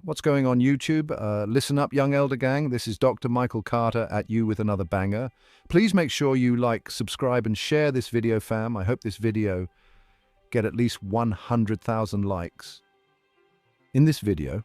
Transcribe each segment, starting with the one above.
What's going on YouTube? Listen up, young elder gang. This is Dr. Michael Carter at you with another banger. Please make sure you like, subscribe, and share this video, fam. I hope this video get at least 100,000 likes. In this video,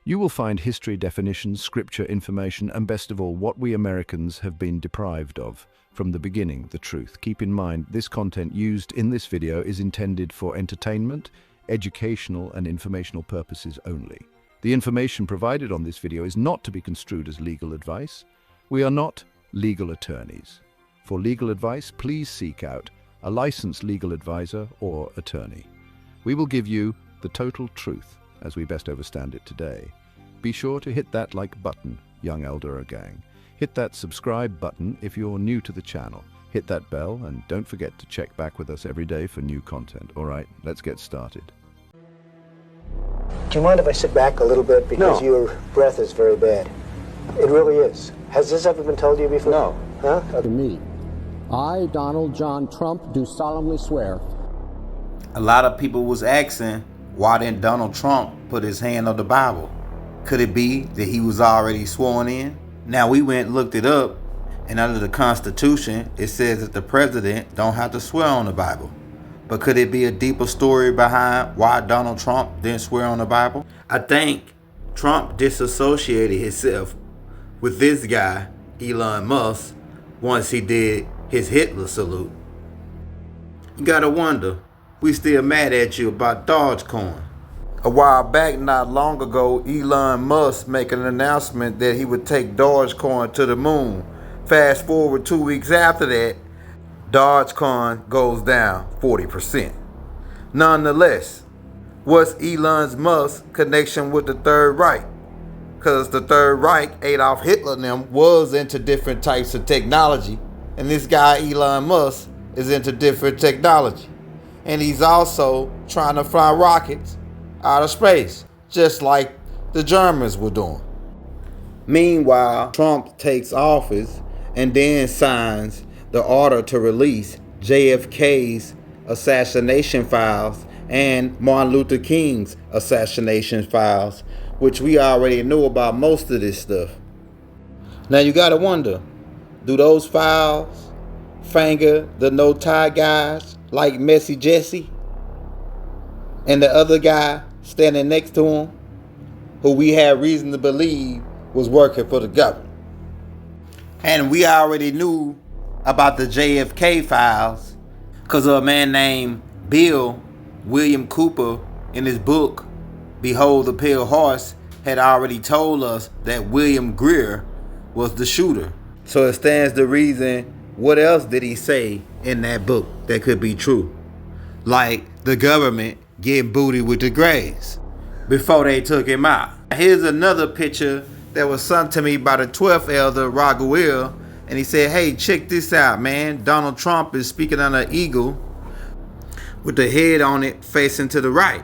you will find history definitions, scripture information, and best of all, what we Americans have been deprived of from the beginning, the truth. Keep in mind, this content used in this video is intended for entertainment, educational, and informational purposes only. The information provided on this video is not to be construed as legal advice. We are not legal attorneys. For legal advice, please seek out a licensed legal advisor or attorney. We will give you the total truth as we best understand it today. Be sure to hit that like button, young elder gang. Hit that subscribe button if you're new to the channel. Hit that bell and don't forget to check back with us every day for new content. All right, let's get started. Do you mind if I sit back a little bit? Because No. your breath is very bad. It really is. Has this ever been told to you before? No. Huh? To me, I, Donald John Trump, do solemnly swear. A lot of people was asking, why didn't Donald Trump put his hand on the Bible? Could it be that he was already sworn in? Now we went and looked it up, and under the Constitution, it says that the president don't have to swear on the Bible. But could it be a deeper story behind why Donald Trump didn't swear on the Bible? I think Trump disassociated himself with this guy, Elon Musk, once he did his Hitler salute. You gotta wonder, we still mad at you about Dogecoin. A while back, not long ago, Elon Musk made an announcement that he would take Dogecoin to the moon. Fast forward 2 weeks after that, Dogecoin goes down 40%. Nonetheless, what's Elon Musk's connection with the Third Reich? Because the Third Reich, Adolf Hitler and them, was into different types of technology. And this guy, Elon Musk, is into different technology. And he's also trying to fly rockets out of space, just like the Germans were doing. Meanwhile, Trump takes office and then signs the order to release JFK's assassination files and Martin Luther King's assassination files, which we already know about most of this stuff. Now you gotta wonder, do those files finger the no-tie guys like Messy Jesse and the other guy standing next to him, who we had reason to believe was working for the government? And we already knew about the JFK files because of a man named Bill William Cooper in his book, Behold the Pale Horse, had already told us that William Greer was the shooter. So it stands to reason, what else did he say in that book that could be true? Like the government getting booty with the graves before they took him out. Here's another picture that was sent to me by the 12th elder, Raguel, and he said, hey, check this out, man. Donald Trump is speaking on an eagle with the head on it facing to the right,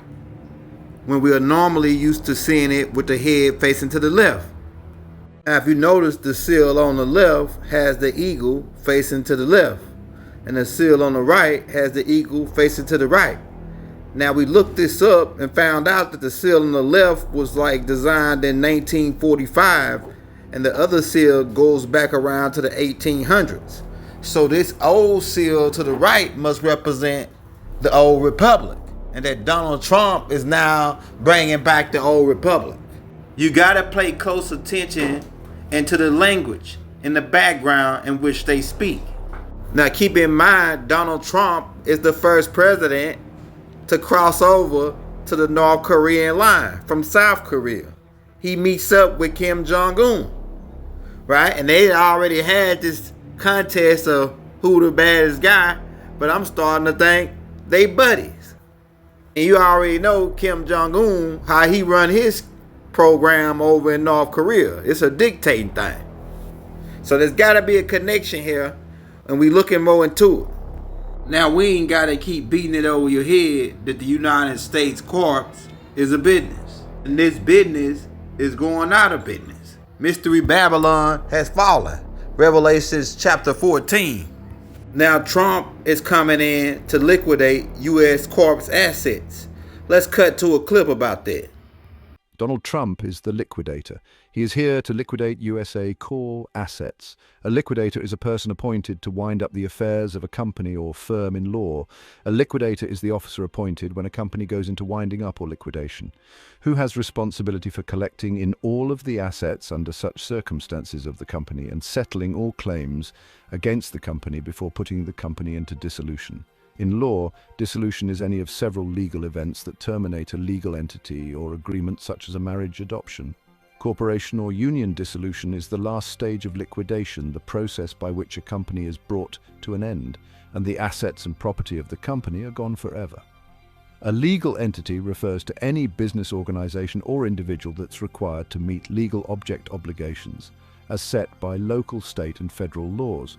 when we are normally used to seeing it with the head facing to the left. Now, if you notice, the seal on the left has the eagle facing to the left, and the seal on the right has the eagle facing to the right. Now, we looked this up and found out that the seal on the left was like designed in 1945, and the other seal goes back around to the 1800s. So this old seal to the right must represent the old republic, and that Donald Trump is now bringing back the old republic. You gotta pay close attention into the language in the background in which they speak. Now keep in mind, Donald Trump is the first president to cross over to the North Korean line from South Korea. He meets up with Kim Jong-un, right? And they already had this contest of who the baddest guy, but I'm starting to think they buddies. And you already know Kim Jong-un, how he run his program over in North Korea. It's a dictating thing. So there's gotta be a connection here, and we looking more into it. Now we ain't gotta keep beating it over your head that the United States Corp is a business. And this business is going out of business. Mystery Babylon has fallen. Revelations chapter 14. Now Trump is coming in to liquidate U.S. Corp's assets. Let's cut to a clip about that. Donald Trump is the liquidator. He is here to liquidate USA core assets. A liquidator is a person appointed to wind up the affairs of a company or firm in law. A liquidator is the officer appointed when a company goes into winding up or liquidation. Who has responsibility for collecting in all of the assets under such circumstances of the company and settling all claims against the company before putting the company into dissolution. In law, dissolution is any of several legal events that terminate a legal entity or agreement such as a marriage adoption. Corporation or union dissolution is the last stage of liquidation, the process by which a company is brought to an end, and the assets and property of the company are gone forever. A legal entity refers to any business organization or individual that's required to meet legal object obligations, as set by local, state, and federal laws.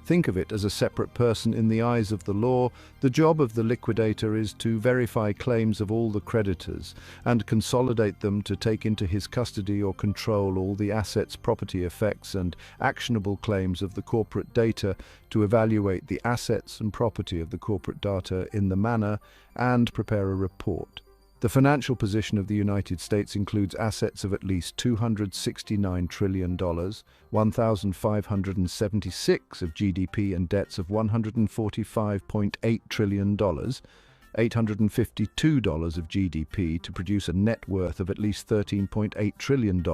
Think of it as a separate person in the eyes of the law. The job of the liquidator is to verify claims of all the creditors and consolidate them to take into his custody or control all the assets, property, effects, and actionable claims of the corporate data, to evaluate the assets and property of the corporate data in the manner and prepare a report. The financial position of the United States includes assets of at least $269 trillion, 1,576 of GDP, and debts of $145.8 trillion, $852 of GDP, to produce a net worth of at least $13.8 trillion,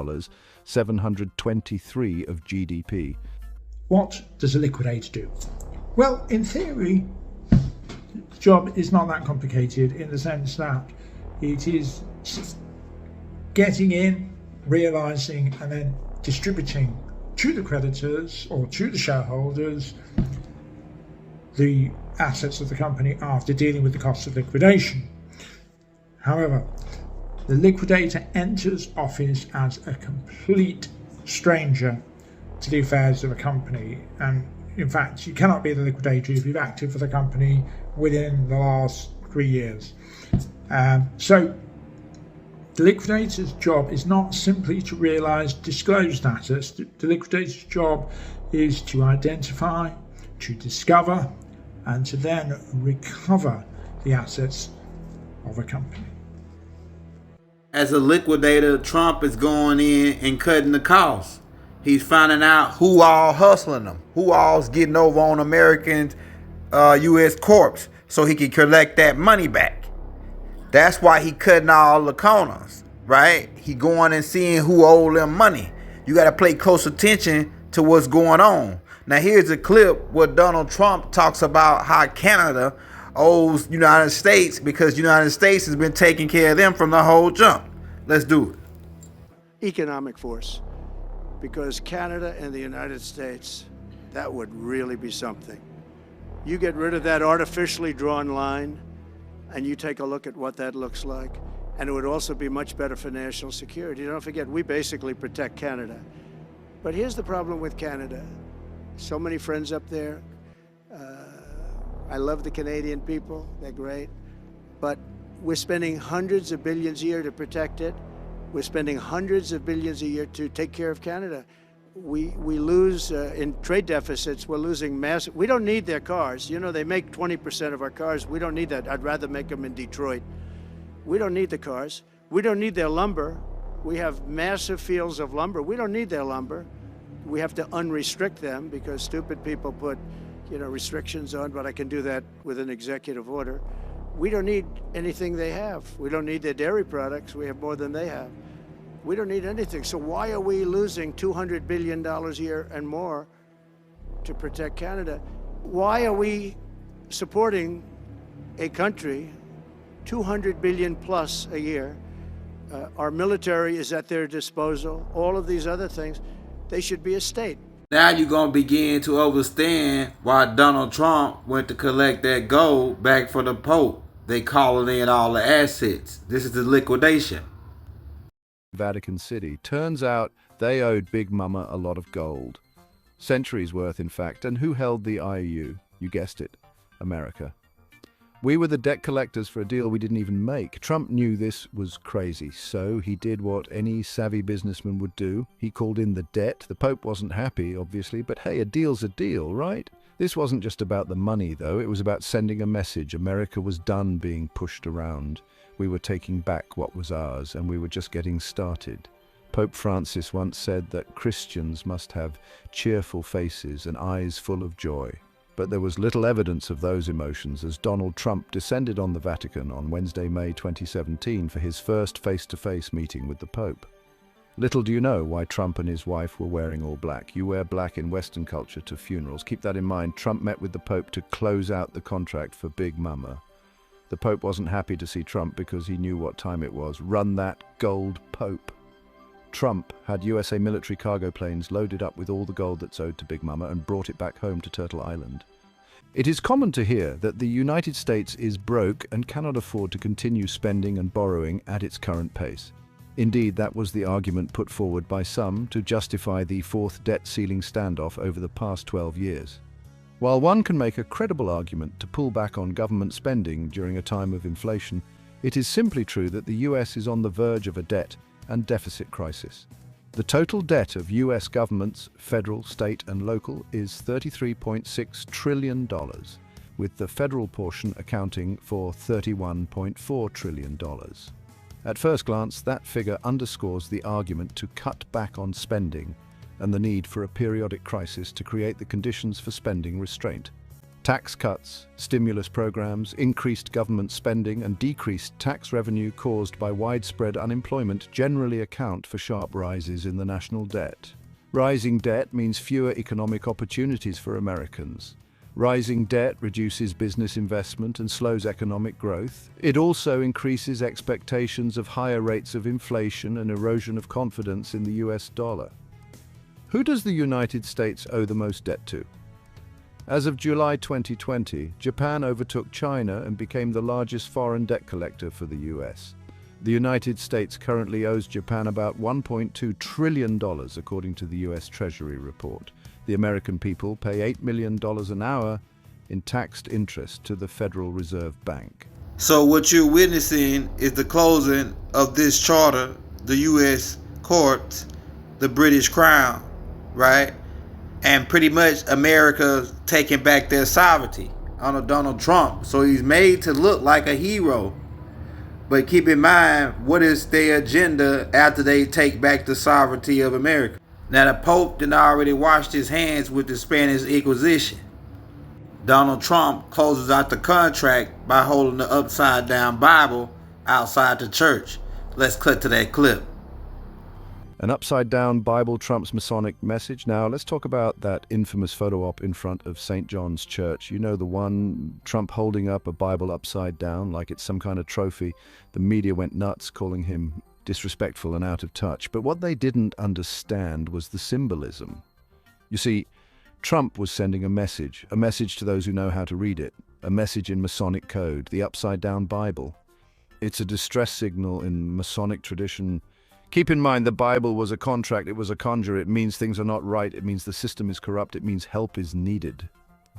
723 of GDP. What does a liquidator do? Well, in theory, the job is not that complicated in the sense that it is getting in, realizing, and then distributing to the creditors or to the shareholders the assets of the company after dealing with the costs of liquidation. However, the liquidator enters office as a complete stranger to the affairs of a company, and in fact you cannot be the liquidator if you've acted for the company within the last 3 years. So the liquidator's job is not simply to realise disclosed assets. The liquidator's job is to identify, to discover, and to then recover the assets of a company. As a liquidator, Trump is going in and cutting the costs. He's finding out who all hustling them, who all's getting over on American U.S. Corps, so he can collect that money back. That's why he cutting all the corners, right? He going and seeing who owe them money. You got to pay close attention to what's going on. Now here's a clip where Donald Trump talks about how Canada owes United States because United States has been taking care of them from the whole jump. Let's do it. Economic force, because Canada and the United States, that would really be something. You get rid of that artificially drawn line, and you take a look at what that looks like, and it would also be much better for national security. Don't forget, we basically protect Canada. But here's the problem with Canada. So many friends up there. I love the Canadian people, they're great. But we're spending hundreds of billions a year to protect it. We're spending hundreds of billions a year to take care of Canada. We lose in trade deficits. We're losing massive. We don't need their cars. You know, they make 20% of our cars. We don't need that. I'd rather make them in Detroit. We don't need the cars. We don't need their lumber. We have massive fields of lumber. We don't need their lumber. We have to unrestrict them because stupid people put, restrictions on, but I can do that with an executive order. We don't need anything they have. We don't need their dairy products. We have more than they have. We don't need anything. So why are we losing $200 billion a year and more to protect Canada? Why are we supporting a country $200 billion plus a year? Our military is at their disposal. All of these other things, they should be a state. Now you're going to begin to understand why Donald Trump went to collect that gold back for the Pope. They calling in all the assets. This is the liquidation. Vatican City. Turns out they owed Big Mama a lot of gold. Centuries worth, in fact. And who held the IOU? You guessed it. America. We were the debt collectors for a deal we didn't even make. Trump knew this was crazy, so he did what any savvy businessman would do. He called in the debt. The Pope wasn't happy, obviously, but hey, a deal's a deal, right? This wasn't just about the money, though. It was about sending a message. America was done being pushed around. We were taking back what was ours, and we were just getting started. Pope Francis once said that Christians must have cheerful faces and eyes full of joy. But there was little evidence of those emotions as Donald Trump descended on the Vatican on Wednesday, May 2017 for his first face-to-face meeting with the Pope. Little do you know why Trump and his wife were wearing all black. You wear black in Western culture to funerals. Keep that in mind. Trump met with the Pope to close out the contract for Big Mama. The Pope wasn't happy to see Trump because he knew what time it was. Run that gold, Pope. Trump had USA military cargo planes loaded up with all the gold that's owed to Big Mama and brought it back home to Turtle Island. It is common to hear that the United States is broke and cannot afford to continue spending and borrowing at its current pace. Indeed, that was the argument put forward by some to justify the fourth debt ceiling standoff over the past 12 years. While one can make a credible argument to pull back on government spending during a time of inflation, it is simply true that the US is on the verge of a debt and deficit crisis. The total debt of US governments, federal, state and local, is $33.6 trillion, with the federal portion accounting for $31.4 trillion. At first glance, that figure underscores the argument to cut back on spending and the need for a periodic crisis to create the conditions for spending restraint. Tax cuts, stimulus programs, increased government spending and decreased tax revenue caused by widespread unemployment generally account for sharp rises in the national debt. Rising debt means fewer economic opportunities for Americans. Rising debt reduces business investment and slows economic growth. It also increases expectations of higher rates of inflation and erosion of confidence in the US dollar. Who does the United States owe the most debt to? As of July 2020, Japan overtook China and became the largest foreign debt collector for the US. The United States currently owes Japan about $1.2 trillion, according to the US Treasury report. The American people pay $8 million an hour in taxed interest to the Federal Reserve Bank. So what you're witnessing is the closing of this charter, the US courts, the British Crown, right? And pretty much America taking back their sovereignty under Donald Trump. So he's made to look like a hero. But keep in mind, what is their agenda after they take back the sovereignty of America? Now, the Pope did already washed his hands with the Spanish Inquisition. Donald Trump closes out the contract by holding the upside down Bible outside the church. Let's cut to that clip. An upside-down Bible trumps Masonic message. Now, let's talk about that infamous photo op in front of St. John's Church. You know, the one, Trump holding up a Bible upside down like it's some kind of trophy. The media went nuts, calling him disrespectful and out of touch. But what they didn't understand was the symbolism. You see, Trump was sending a message to those who know how to read it, a message in Masonic code, the upside-down Bible. It's a distress signal in Masonic tradition. Keep in mind, the Bible was a contract, it was a conjure, it means things are not right, it means the system is corrupt, it means help is needed.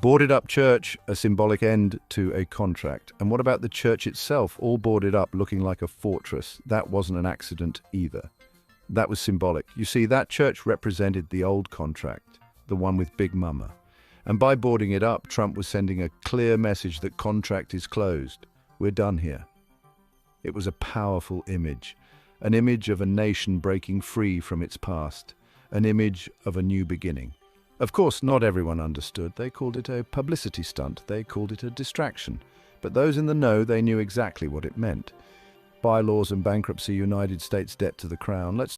Boarded up church, a symbolic end to a contract. And what about the church itself, all boarded up, looking like a fortress? That wasn't an accident either. That was symbolic. You see, that church represented the old contract, the one with Big Mama. And by boarding it up, Trump was sending a clear message that contract is closed. We're done here. It was a powerful image. An image of a nation breaking free from its past, an image of a new beginning. Of course, not everyone understood. They called it a publicity stunt. They called it a distraction. But those in the know, they knew exactly what it meant. Bylaws and bankruptcy, United States debt to the Crown. Let's